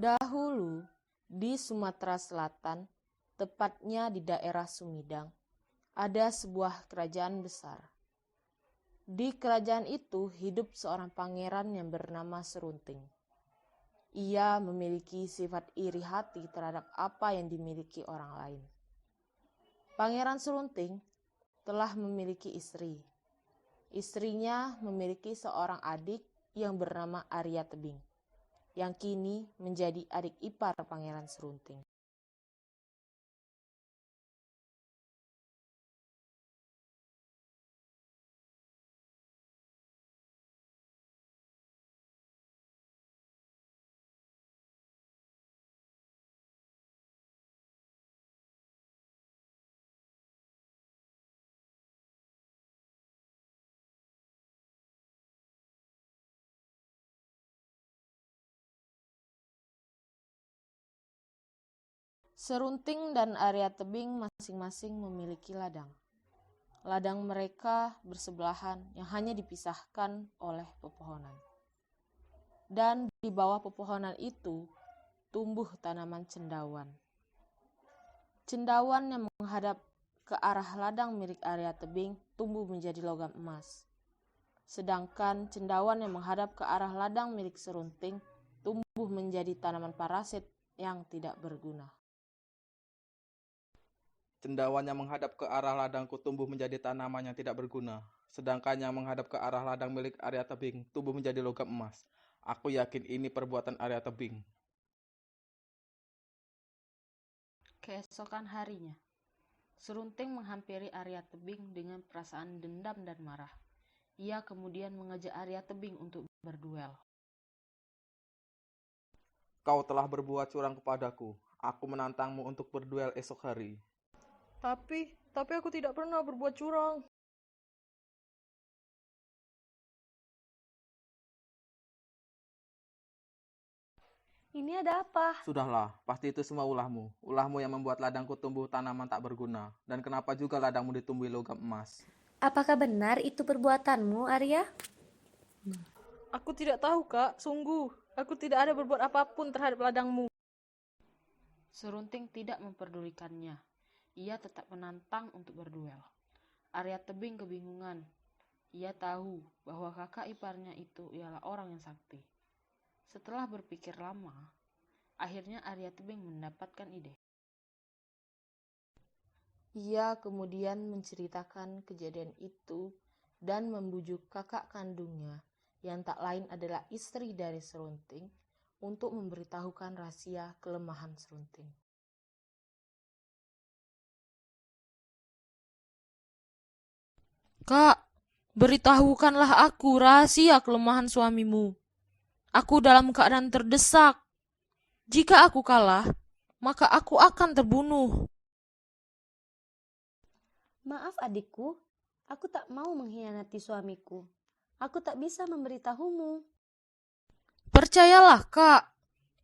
Dahulu, di Sumatera Selatan, tepatnya di daerah Sumedang, ada sebuah kerajaan besar. Di kerajaan itu hidup seorang pangeran yang bernama Serunting. Ia memiliki sifat iri hati terhadap apa yang dimiliki orang lain. Pangeran Serunting telah memiliki istri. Istrinya memiliki seorang adik yang bernama Arya Tebing, yang kini menjadi adik ipar Pangeran Serunting. Serunting dan Arya Tebing masing-masing memiliki ladang. Ladang mereka bersebelahan yang hanya dipisahkan oleh pepohonan. Dan di bawah pepohonan itu tumbuh tanaman cendawan. Cendawan yang menghadap ke arah ladang milik Arya Tebing tumbuh menjadi logam emas. Sedangkan cendawan yang menghadap ke arah ladang milik Serunting tumbuh menjadi tanaman parasit yang tidak berguna. Cendawan yang menghadap ke arah ladangku tumbuh menjadi tanaman yang tidak berguna. Sedangkan yang menghadap ke arah ladang milik Arya Tebing tumbuh menjadi logam emas. Aku yakin ini perbuatan Arya Tebing. Keesokan harinya, Serunting menghampiri Arya Tebing dengan perasaan dendam dan marah. Ia kemudian mengajak Arya Tebing untuk berduel. Kau telah berbuat curang kepadaku. Aku menantangmu untuk berduel esok hari. Tapi aku tidak pernah berbuat curang. Ini ada apa? Sudahlah, pasti itu semua ulahmu. Ulahmu yang membuat ladangku tumbuh tanaman tak berguna. Dan kenapa juga ladangmu ditumbuhi logam emas? Apakah benar itu perbuatanmu, Arya? Aku tidak tahu, Kak. Sungguh, aku tidak ada berbuat apapun terhadap ladangmu. Serunting tidak memperdulikannya. Ia tetap menantang untuk berduel. Arya Tebing kebingungan. Ia tahu bahwa kakak iparnya itu ialah orang yang sakti. Setelah berpikir lama, akhirnya Arya Tebing mendapatkan ide. Ia kemudian menceritakan kejadian itu dan membujuk kakak kandungnya yang tak lain adalah istri dari Serunting untuk memberitahukan rahasia kelemahan Serunting. Kak, beritahukanlah aku rahasia kelemahan suamimu. Aku dalam keadaan terdesak. Jika aku kalah, maka aku akan terbunuh. Maaf adikku, aku tak mau mengkhianati suamiku. Aku tak bisa memberitahumu. Percayalah, Kak.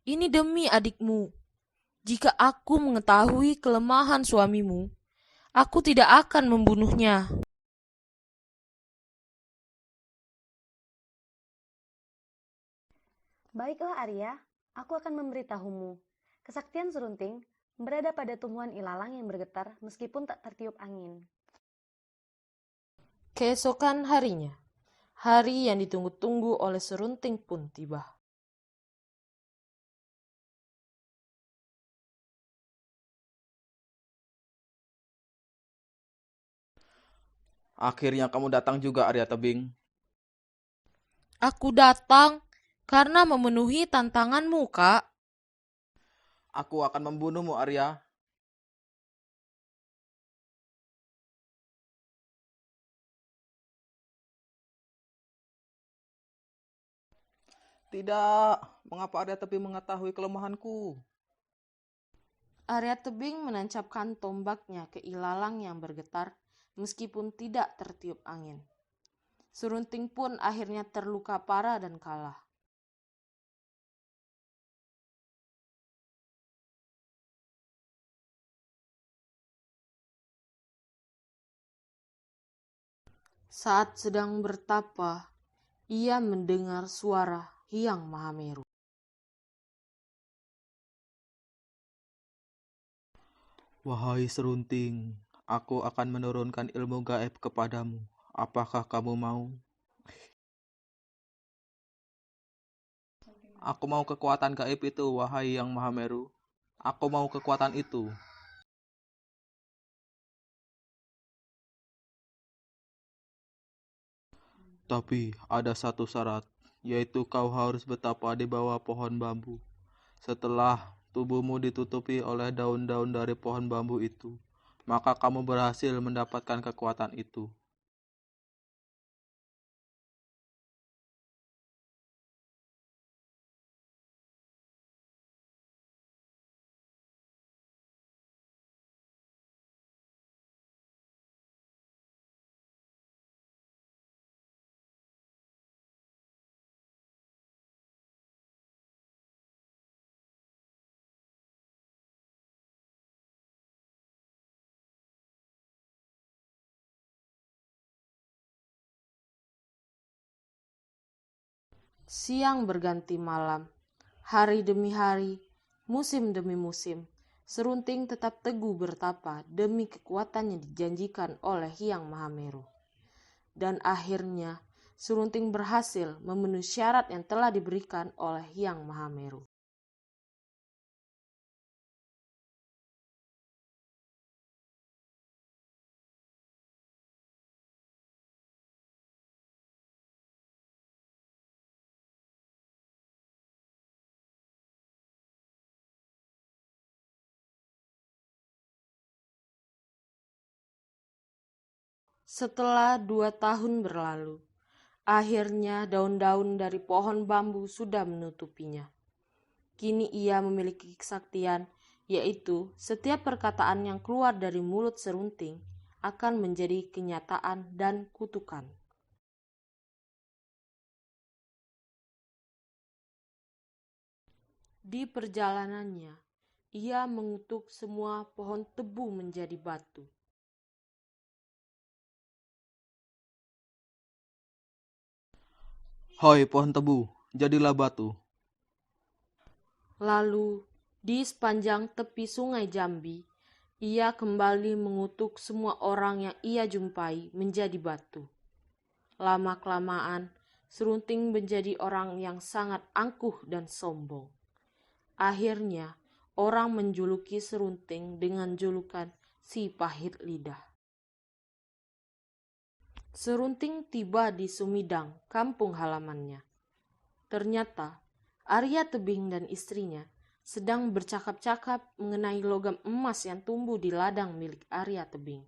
Ini demi adikmu. Jika aku mengetahui kelemahan suamimu, aku tidak akan membunuhnya. Baiklah Arya, aku akan memberitahumu. Kesaktian Serunting berada pada tumbuhan ilalang yang bergetar meskipun tak tertiup angin. Keesokan harinya, hari yang ditunggu-tunggu oleh Serunting pun tiba. Akhirnya kamu datang juga, Arya Tebing. Aku datang karena memenuhi tantanganmu, Kak. Aku akan membunuhmu, Arya. Tidak, mengapa Arya Tebing mengetahui kelemahanku? Arya Tebing menancapkan tombaknya ke ilalang yang bergetar meskipun tidak tertiup angin. Serunting pun akhirnya terluka parah dan kalah. Saat sedang bertapa, ia mendengar suara Hyang Mahameru. Wahai serunting, aku akan menurunkan ilmu gaib kepadamu. Apakah kamu mau? Aku mau kekuatan gaib itu, wahai Yang Maha Meru. Aku mau kekuatan itu. Tapi ada satu syarat, yaitu kau harus bertapa di bawah pohon bambu. Setelah tubuhmu ditutupi oleh daun-daun dari pohon bambu itu, maka kamu berhasil mendapatkan kekuatan itu. Siang berganti malam, hari demi hari, musim demi musim, Serunting tetap teguh bertapa demi kekuatan yang dijanjikan oleh Hyang Maha Meru. Dan akhirnya, Serunting berhasil memenuhi syarat yang telah diberikan oleh Hyang Maha Meru. Setelah 2 tahun berlalu, akhirnya daun-daun dari pohon bambu sudah menutupinya. Kini ia memiliki kesaktian, yaitu setiap perkataan yang keluar dari mulut Serunting akan menjadi kenyataan dan kutukan. Di perjalanannya, ia mengutuk semua pohon tebu menjadi batu. Hoi pohon tebu, jadilah batu. Lalu, di sepanjang tepi sungai Jambi, ia kembali mengutuk semua orang yang ia jumpai menjadi batu. Lama-kelamaan, Serunting menjadi orang yang sangat angkuh dan sombong. Akhirnya, orang menjuluki Serunting dengan julukan si pahit lidah. Serunting tiba di Sumidang, kampung halamannya. Ternyata, Arya Tebing dan istrinya sedang bercakap-cakap mengenai logam emas yang tumbuh di ladang milik Arya Tebing.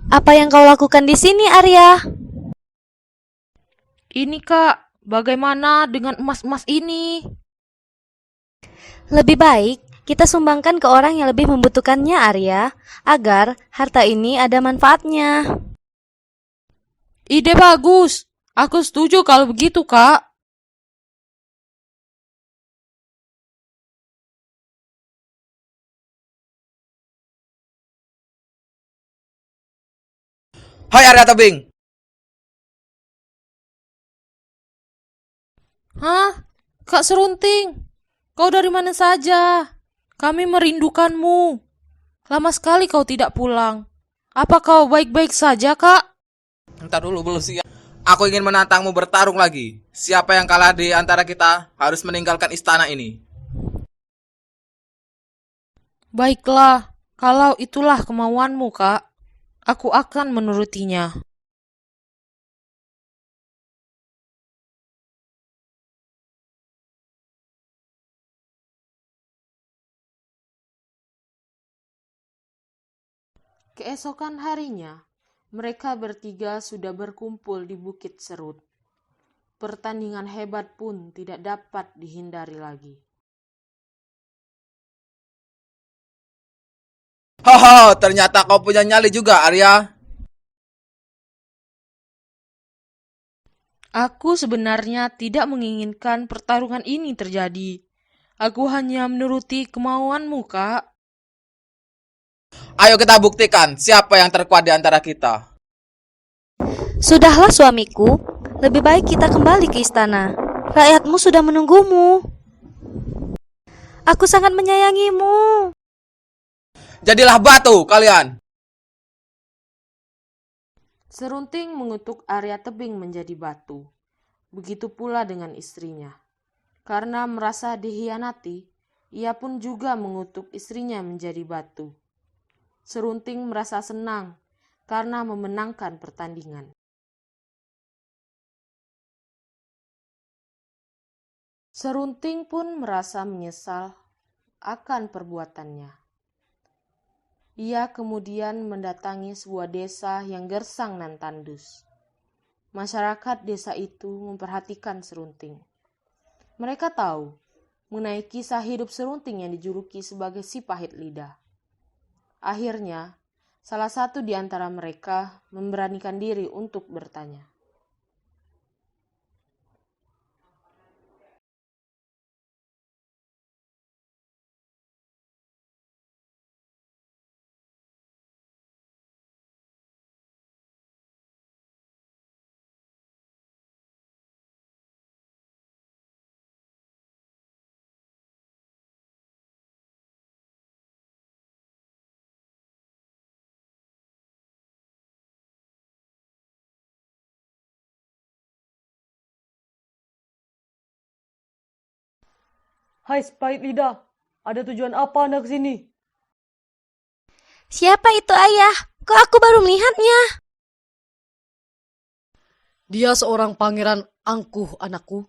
Apa yang kau lakukan di sini, Arya? Ini kak, bagaimana dengan emas-emas ini? Lebih baik kita sumbangkan ke orang yang lebih membutuhkannya, Arya, agar harta ini ada manfaatnya. Ide bagus. Aku setuju kalau begitu kak. Hai Arya Tebing, Hah? Kak Serunting, kau dari mana saja? Kami merindukanmu. Lama sekali kau tidak pulang. Apa kau baik-baik saja, Kak? entar dulu belum siap. Aku ingin menantangmu bertarung lagi. Siapa yang kalah di antara kita harus meninggalkan istana ini. Baiklah, kalau itulah kemauanmu, Kak. Aku akan menurutinya. Keesokan harinya, mereka bertiga sudah berkumpul di Bukit Serut. pertandingan hebat pun tidak dapat dihindari lagi. Haha, ternyata kau punya nyali juga, Arya. Aku sebenarnya tidak menginginkan pertarungan ini terjadi. Aku hanya menuruti kemauanmu, Kak. Ayo kita buktikan siapa yang terkuat di antara kita. Sudahlah suamiku, lebih baik kita kembali ke istana. Rakyatmu sudah menunggumu. Aku sangat menyayangimu. Jadilah batu kalian. Serunting mengutuk Arya Tebing menjadi batu. Begitu pula dengan istrinya. Karena merasa dikhianati, ia pun juga mengutuk istrinya menjadi batu. Serunting merasa senang karena memenangkan pertandingan. Serunting pun merasa menyesal akan perbuatannya. Ia kemudian mendatangi sebuah desa yang gersang dan tandus. Masyarakat desa itu memperhatikan Serunting. Mereka tahu mengenai kisah hidup Serunting yang dijuluki sebagai si pahit lidah. Akhirnya, salah satu di antara mereka memberanikan diri untuk bertanya. Hai Spahit Lidah, ada tujuan apa Anda ke sini? Siapa itu ayah? Kok aku baru melihatnya? Dia seorang pangeran angkuh, anakku.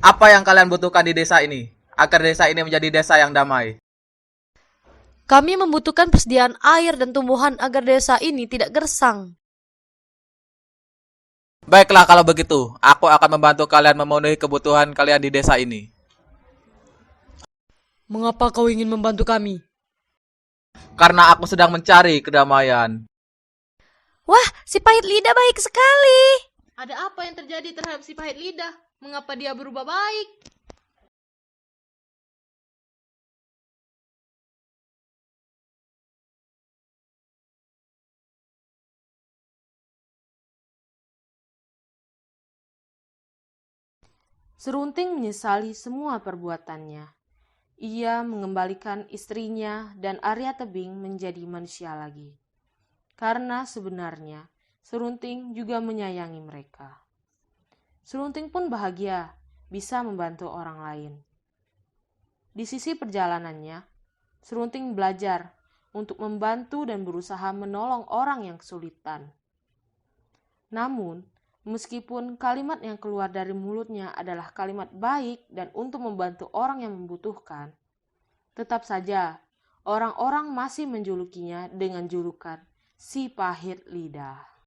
Apa yang kalian butuhkan di desa ini? Agar desa ini menjadi desa yang damai. Kami membutuhkan persediaan air dan tumbuhan agar desa ini tidak gersang. Baiklah kalau begitu, aku akan membantu kalian memenuhi kebutuhan kalian di desa ini. Mengapa kau ingin membantu kami? Karena aku sedang mencari kedamaian. Wah, si pahit lidah baik sekali. Ada apa yang terjadi terhadap si pahit lidah? Mengapa dia berubah baik? Serunting menyesali semua perbuatannya. Ia mengembalikan istrinya dan Arya Tebing menjadi manusia lagi. Karena sebenarnya Serunting juga menyayangi mereka. Serunting pun bahagia bisa membantu orang lain. Di sisi perjalanannya, Serunting belajar untuk membantu dan berusaha menolong orang yang kesulitan. Namun, meskipun kalimat yang keluar dari mulutnya adalah kalimat baik dan untuk membantu orang yang membutuhkan, tetap saja orang-orang masih menjulukinya dengan julukan si pahit lidah.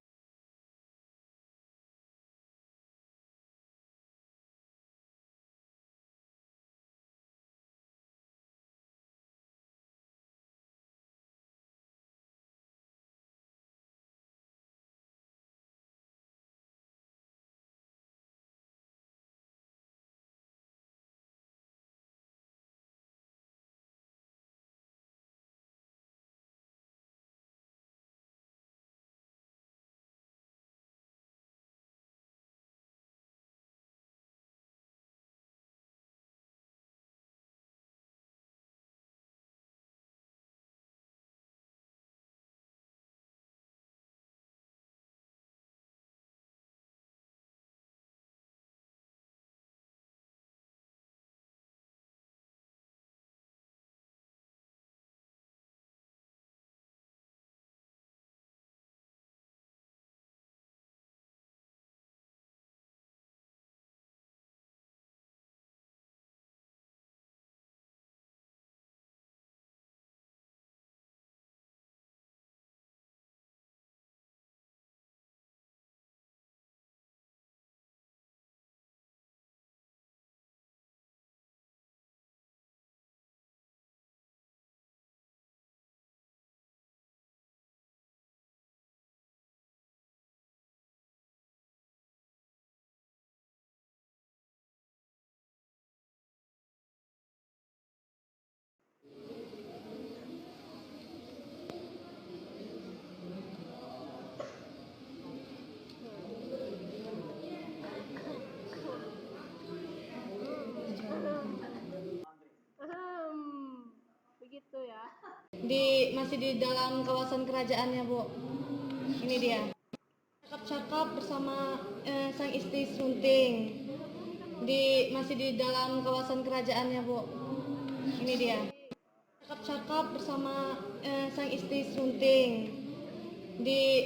masih di dalam kawasan kerajaannya, Bu. Ini dia. Cakap-cakap bersama sang istri Serunting. Masih di dalam kawasan kerajaannya, Bu. Ini dia. Cakap-cakap bersama sang istri Serunting.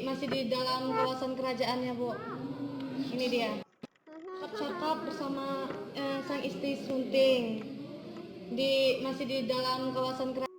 Masih di dalam kawasan kerajaannya, Bu. Ini dia. Cakap-cakap bersama sang istri Serunting. Masih di dalam kawasan kerajaan.